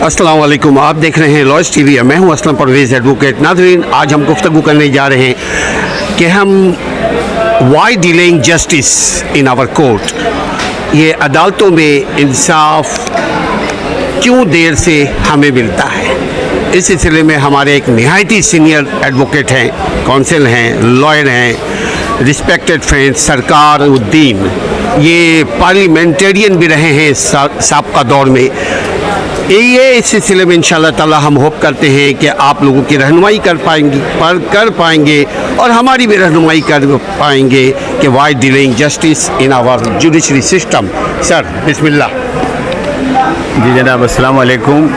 अस्सलाम वालेकुम, आप देख रहे हैं लॉयर्स टीवी। मैं हूं असलम परवेज़ एडवोकेट। नाज़रीन, आज हम गुफ्तगू करने जा रहे हैं कि हम why delaying justice in our court, ये अदालतों में इंसाफ क्यों देर से हमें मिलता है। इस सिलसिले में हमारे एक नहायत ही सीनियर एडवोकेट हैं, कौंसिल हैं, लॉयर हैं, रिस्पेक्टेड फ्रेंड सरकार उद्दीन, ये पार्लियामेंटेरियन भी रहे हैं साबका दौर में। ये इस सिलसिले में इंशाल्लाह ताला हम होप करते हैं कि आप लोगों की रहनुमाई कर पाएंगे और हमारी भी रहनुमाई कर पाएंगे कि why delaying justice in our judiciary system. Sir बिस्मिल्लाह। जी जनाब, अस्सलाम वालेकुम।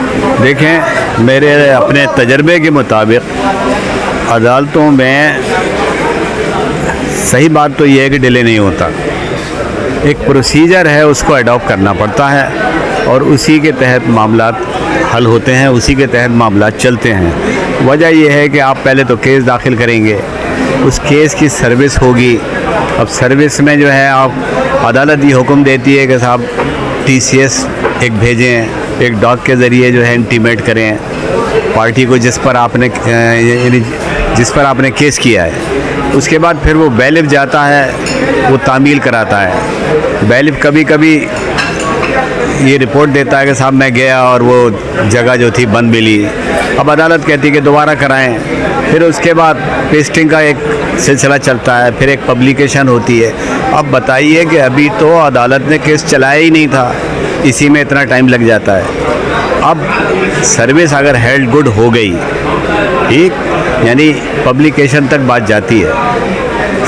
देखें, मेरे अपने तजर्बे के मुताबिक अदालतों में सही बात तो यह है कि डिले नहीं होता। एक प्रोसीजर है, उसको अडॉप्ट करना पड़ता है और उसी के तहत मामलात हल होते हैं, उसी के तहत मामलात चलते हैं। वजह यह है कि आप पहले तो केस दाखिल करेंगे, उस केस की सर्विस होगी। अब सर्विस में जो है आप अदालत ये हुक्म देती है कि साहब TCS एक भेजें, एक डॉग के ज़रिए जो है इंटीमेट करें पार्टी को जिस पर आपने केस किया है। उसके बाद फिर वो बैलिफ जाता है, वो तामील कराता है। बैलिफ कभी कभी ये रिपोर्ट देता है कि साहब मैं गया और वो जगह जो थी बंद मिली। अब अदालत कहती है कि दोबारा कराएं। फिर उसके बाद पेस्टिंग का एक सिलसिला चलता है, फिर एक पब्लिकेशन होती है। अब बताइए कि अभी तो अदालत ने केस चलाया ही नहीं था, इसी में इतना टाइम लग जाता है। अब सर्विस अगर हेल्ड गुड हो गई, ठीक, यानी पब्लिकेशन तक बात जाती है,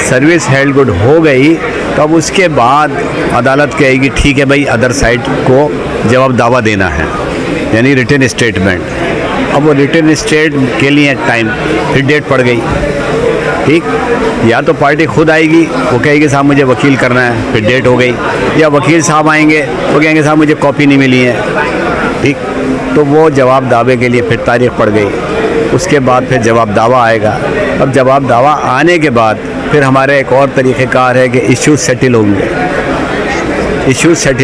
सर्विस हेल्ड गुड हो गई, तो अब उसके बाद अदालत कहेगी ठीक है भाई, अदर साइड को जवाब दावा देना है, यानी रिटन स्टेटमेंट। अब वो रिटन स्टेट के लिए टाइम, फिर डेट पड़ गई। ठीक, या तो पार्टी खुद आएगी, वो कहेगी साहब मुझे वकील करना है, फिर डेट हो गई। या वकील साहब आएंगे, वो कहेंगे साहब मुझे कॉपी नहीं मिली है। ठीक, तो वो जवाब दावे के लिए फिर तारीख पड़ गई। उसके बाद फिर जवाब दावा आएगा। अब जवाब दावा आने के बाद फिर हमारे एक और तरीक़ेकार है कि इश्यूज़ सेटल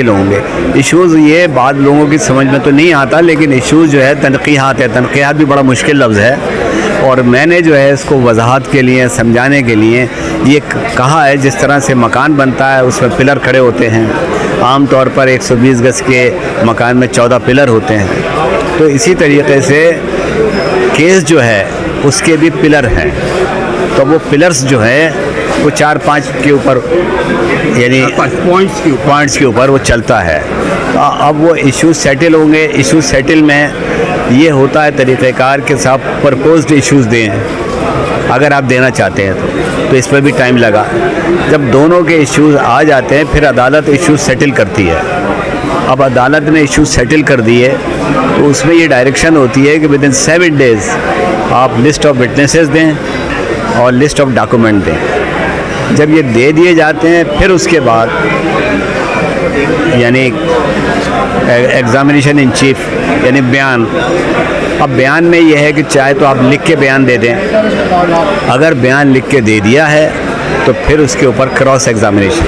होंगे। इश्यूज़ ये बात लोगों की समझ में तो नहीं आता, लेकिन इश्यूज़ जो है तनक़ीहात है। तनक़ीहात भी बड़ा मुश्किल लफ्ज़ है, और मैंने जो है इसको वजाहत के लिए, समझाने के लिए ये कहा है, जिस तरह से मकान बनता है उसमें पिलर खड़े होते हैं। आम तौर पर 120 गज़ के मकान में 14 पिलर होते हैं। तो इसी तरीके से केस जो है उसके भी पिलर हैं। तो वो पिलर्स जो है वो 4-5 के ऊपर, यानी पॉइंट्स के ऊपर वो चलता है। अब वो इशू सेटल होंगे। इशू सेटल में ये होता है तरीक़ेकार के साथ प्रपोज्ड इश्यूज़ दें, अगर आप देना चाहते हैं तो इस पर भी टाइम लगा। जब दोनों के इश्यूज़ आ जाते हैं फिर अदालत इश्यूज़ सेटल करती है। अब अदालत ने इश्यूज़ सेटल कर दिए तो उसमें ये डायरेक्शन होती है कि विदिन 7 डेज़ आप लिस्ट ऑफ विटनेसेस दें और लिस्ट ऑफ डॉक्यूमेंट दें। जब ये दे दिए जाते हैं फिर उसके बाद यानी एग्ज़ामिनेशन इन चीफ, यानी बयान। अब बयान में यह है कि चाहे तो आप लिख के बयान दे दें, अगर बयान लिख के दे दिया है तो फिर उसके ऊपर क्रॉस एग्ज़ामिनेशन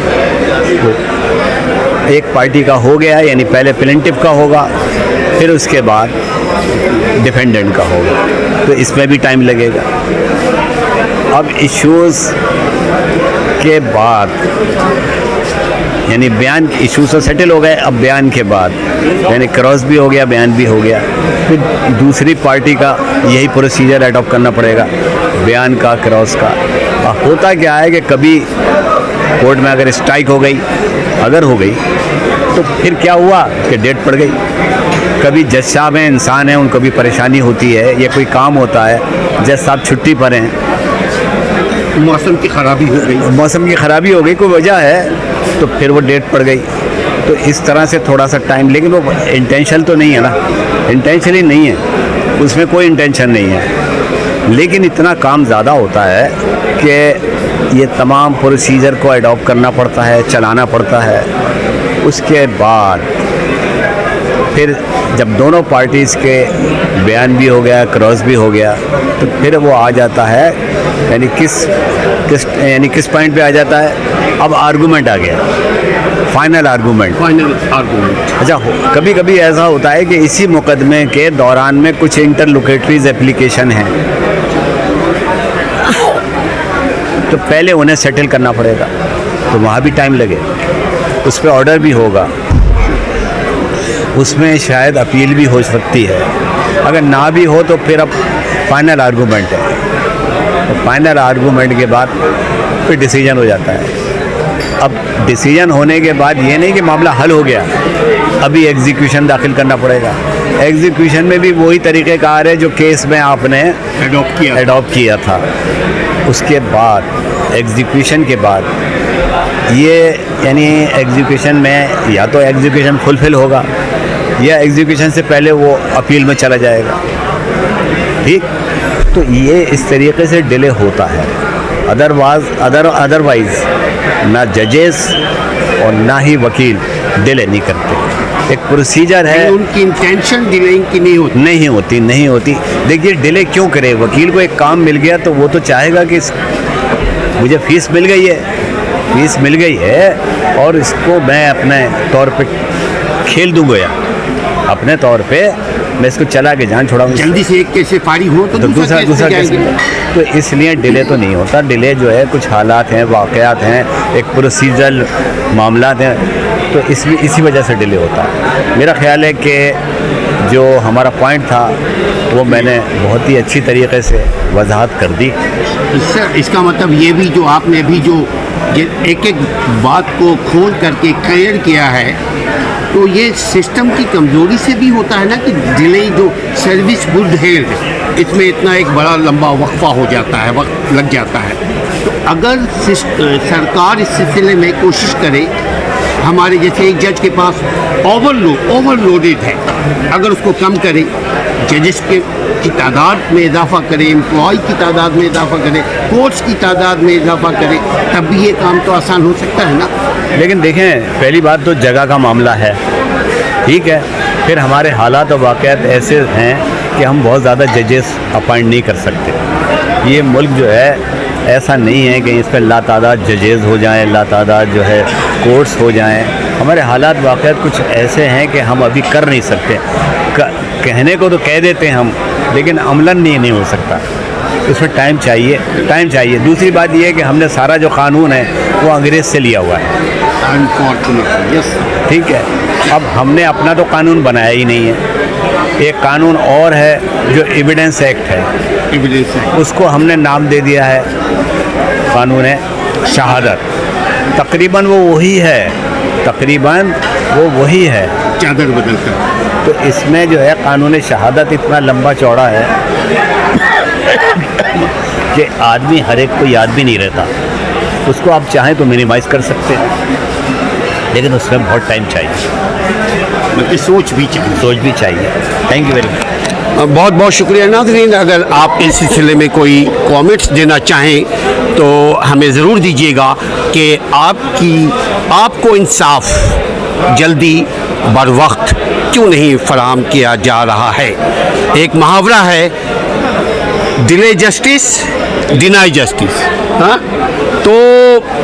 एक पार्टी का हो गया, यानी पहले प्लेंटिफ का होगा, फिर उसके बाद डिफेंडेंट का होगा, तो इसमें भी टाइम लगेगा। अब इश्यूज़ के बाद यानी बयान, इश्यूज़ तो सेटल हो गए। अब बयान के बाद यानी क्रॉस भी हो गया, बयान भी हो गया, फिर दूसरी पार्टी का यही प्रोसीजर अडॉप्ट करना पड़ेगा, बयान का, क्रॉस का। होता क्या है कि कभी कोर्ट में अगर स्ट्राइक हो गई, अगर हो गई तो फिर क्या हुआ कि डेट पड़ गई। कभी जज साहब हैं, इंसान हैं, उनको भी परेशानी होती है, या कोई काम होता है, जज साहब छुट्टी पर हैं, मौसम की ख़राबी हो गई, कोई वजह है, तो फिर वो डेट पड़ गई। तो इस तरह से थोड़ा सा टाइम, लेकिन वो इंटेंशन तो नहीं है ना, इंटेंशन ही नहीं है, उसमें कोई इंटेंशन नहीं है, लेकिन इतना काम ज़्यादा होता है कि ये तमाम प्रोसीजर को अडॉप्ट करना पड़ता है, चलाना पड़ता है। उसके बाद फिर जब दोनों पार्टीज़ के बयान भी हो गया, क्रॉस भी हो गया, तो फिर वो आ जाता है, यानी किस पॉइंट पे आ जाता है। अब आर्गूमेंट आ गया, फाइनल आर्गूमेंट। Final argument. अच्छा, कभी कभी ऐसा होता है कि इसी मुकदमे के दौरान में कुछ इंटरलोकेटरीज एप्लीकेशन हैं, तो पहले उन्हें सेटल करना पड़ेगा, तो वहाँ भी टाइम लगे, उस पर ऑर्डर भी होगा, उसमें शायद अपील भी हो सकती है। अगर ना भी हो तो फिर अब फाइनल आर्गूमेंट है, तो फाइनल आर्गूमेंट के बाद फिर डिसीजन हो जाता है। अब डिसीजन होने के बाद ये नहीं कि मामला हल हो गया, अभी एग्जीक्यूशन दाखिल करना पड़ेगा। एग्जीक्यूशन में भी वही तरीक़ेकार है जो केस में आपने एडॉप्ट किया था। उसके बाद एग्जीक्यूशन के बाद ये यानी एग्जीक्यूशन में या तो एग्जीक्यूशन फुलफिल होगा या एग्जीक्यूशन से पहले वो अपील में चला जाएगा। ठीक, तो ये इस तरीके से डिले होता है। अदरवाइज ना जजेस और ना ही वकील डिले नहीं करते। एक प्रोसीजर है, उनकी इंटेंशन डिलेइंग की नहीं होती। देखिए, डिले क्यों करे? वकील को एक काम मिल गया तो वो तो चाहेगा कि मुझे फीस मिल गई है और इसको मैं अपने तौर पे खेल दूंगा, अपने तौर पे मैं इसको चला के जान छोड़ाऊंगा। जल्दी से एक केस से फारिग हो तो दूसरा केस। तो इसलिए डिले तो नहीं होता। डिले जो है कुछ हालात हैं, वाक़यात हैं, एक प्रोसीजरल मामलात हैं, तो इसी वजह से डिले होता है। मेरा ख्याल है कि जो हमारा पॉइंट था वो मैंने बहुत ही अच्छी तरीके से वजाहत कर दी। सर, इसका मतलब ये भी जो आपने भी जो एक एक बात को खोल करके क्लियर किया है, तो ये सिस्टम की कमज़ोरी से भी होता है ना कि डिले जो सर्विस गुड हेल्थ, इसमें इतना एक बड़ा लंबा वक्फा हो जाता है, वक्त लग जाता है। तो अगर सरकार इस सिलसिले में कोशिश करे, हमारे जैसे एक जज के पास ओवरलोडेड है, अगर उसको कम करे, जजेस की तादाद में इजाफा करे, एम्प्लॉय की तादाद में इजाफा करे, कोर्ट्स की तादाद में इजाफा करे, तब भी ये काम तो आसान हो सकता है ना। लेकिन देखें, पहली बात तो जगह का मामला है, ठीक है। फिर हमारे हालात और वाक़यात ऐसे हैं कि हम बहुत ज़्यादा जजेस अपॉइंट नहीं कर सकते। ये मुल्क जो है ऐसा नहीं है कि इस पर लातादाद जजेस हो जाएं, लातादाद जो है कोर्ट्स हो जाएं। हमारे हालात वाक़यात कुछ ऐसे हैं कि हम अभी कर नहीं सकते। कहने को तो कह देते हैं हम, लेकिन अमलन नहीं हो सकता। उसमें टाइम चाहिए। दूसरी बात यह है कि हमने सारा जो कानून है वो अंग्रेज़ से लिया हुआ है, ठीक है। अब हमने अपना तो कानून बनाया ही नहीं है। एक कानून और है जो एविडेंस एक्ट है, उसको हमने नाम दे दिया है कानून है शहादत। तकरीबन वो वही है, चादर बदल कर। तो इसमें जो है कानून शहादत इतना लंबा चौड़ा है कि आदमी हर एक को याद भी नहीं रहता। उसको आप चाहें तो मिनिमाइज़ कर सकते हैं, लेकिन उसमें बहुत टाइम चाहिए, मतलब सोच भी चाहिए। Thank you very much. बहुत बहुत शुक्रिया नाज़रीन। अगर आप इस सिलसिले में कोई कमेंट्स देना चाहें तो हमें ज़रूर दीजिएगा कि आपको इंसाफ जल्दी बर वक्त क्यों नहीं फराहम किया जा रहा है। एक मुहावरा है, डिले जस्टिस डिनाई जस्टिस। हाँ, तो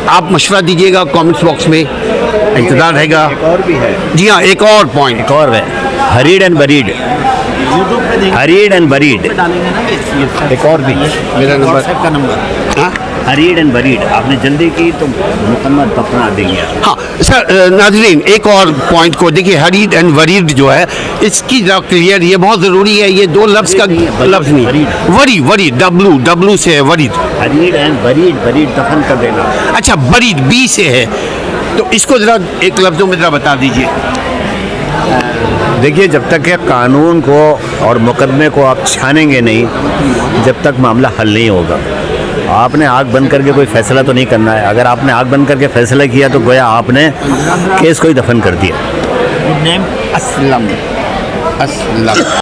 आप मशवरा दीजिएगा कमेंट्स बॉक्स में, इंतज़ार रहेगा। एक और भी है। जी हाँ, एक और पॉइंट एक और है, हरीड एंड बरीड। एक और भी मेरा नंबर। हाँ, हरीड एंड बरीड, आपने जल्दी की तो मुकम्मल दफना देंगे। हाँ सर, नाज़रीन एक और पॉइंट को देखिए, हरीड एंड वरीड जो है इसकी जरा क्लियर, ये बहुत ज़रूरी है। ये दो लफ्ज़ का लफ्ज़ नहीं, वरी डब्लू से है वरीड। हरीड एंड बरीड दफन कर देना। अच्छा, बरीड बी से है, तो इसको ज़रा एक लफ्ज़ों में ज़रा बता दीजिए। देखिए, जब तक के कानून को और मुकदमे को आप छानेंगे नहीं, जब तक मामला हल नहीं होगा। आपने आँख बंद करके कोई फ़ैसला तो नहीं करना है। अगर आपने आँख बंद करके फ़ैसला किया तो गोया आपने केस को ही दफन कर दिया। असलम।